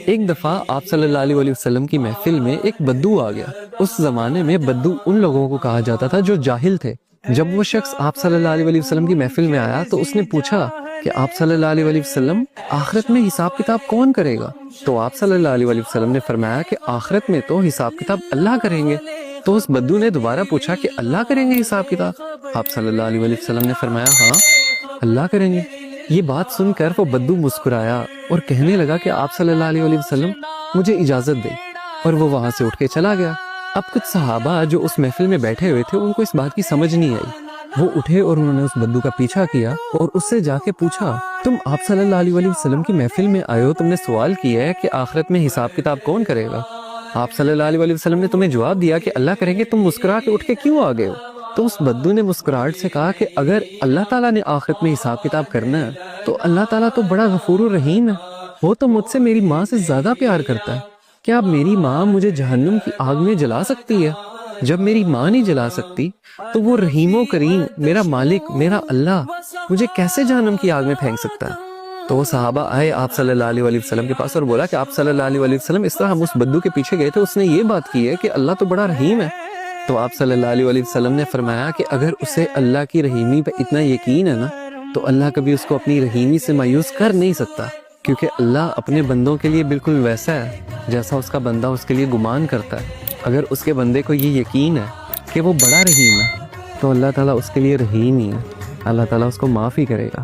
ایک دفعہ آپ صلی اللہ علیہ وسلم کی محفل میں ایک بدو آ گیا۔ اس زمانے میں بدو ان لوگوں کو کہا جاتا تھا جو جاہل تھے۔ جب وہ شخص آپ صلی اللہ علیہ وسلم کی محفل میں آیا تو اس نے پوچھا کہ آپ صلی اللہ علیہ وسلم آخرت میں حساب کتاب کون کرے گا؟ تو آپ صلی اللہ علیہ وسلم نے فرمایا کہ آخرت میں تو حساب کتاب اللہ کریں گے۔ تو اس بدو نے دوبارہ پوچھا کہ اللہ کریں گے حساب کتاب؟ آپ صلی اللہ علیہ وسلم نے فرمایا ہاں اللہ کریں گے۔ یہ بات سن کر وہ بدو مسکرایا اور کہنے لگا کہ آپ صلی اللہ علیہ وسلم مجھے اجازت دیں، اور وہ وہاں سے اٹھ کے چلا گیا۔ اب کچھ صحابہ جو اس محفل میں بیٹھے ہوئے تھے ان کو اس بات کی سمجھ نہیں آئی۔ وہ اٹھے اور انہوں نے اس بدو کا پیچھا کیا اور اس سے جا کے پوچھا تم آپ صلی اللہ علیہ وسلم کی محفل میں آئے ہو، تم نے سوال کیا ہے کہ آخرت میں حساب کتاب کون کرے گا؟ آپ صلی اللہ علیہ وسلم نے تمہیں جواب دیا کہ اللہ کریں گے، تم مسکرا کے اٹھ کے کیوں آ گئے ہو؟ تو اس بدو نے مسکراہٹ سے کہا کہ اگر اللہ تعالیٰ نے آخرت میں حساب کتاب کرنا ہے تو اللہ تعالیٰ تو بڑا غفور الرحیم ہے، وہ تو مجھ سے میری ماں سے زیادہ پیار کرتا ہے۔ کیا اب میری ماں مجھے جہنم کی آگ میں جلا سکتی ہے؟ جب میری ماں نہیں جلا سکتی تو وہ رحیم و کریم میرا مالک، میرا اللہ مجھے کیسے جہنم کی آگ میں پھینک سکتا ہے؟ تو وہ صحابہ آئے آپ صلی اللہ علیہ وسلم کے پاس اور بولا کہ آپ صلی اللہ علیہ وسلم اس طرح ہم اس بدو کے پیچھے گئے تھے، اس نے یہ بات کی ہے کہ اللہ تو بڑا رحیم ہے۔ تو آپ صلی اللہ علیہ وسلم نے فرمایا کہ اگر اسے اللہ کی رحیمی پہ اتنا یقین ہے نا تو اللہ کبھی اس کو اپنی رحیمی سے مایوس کر نہیں سکتا، کیونکہ اللہ اپنے بندوں کے لیے بالکل ویسا ہے جیسا اس کا بندہ اس کے لیے گمان کرتا ہے۔ اگر اس کے بندے کو یہ یقین ہے کہ وہ بڑا رحیم ہے تو اللہ تعالیٰ اس کے لیے رحیم ہی ہے، اللہ تعالیٰ اس کو معاف ہی کرے گا۔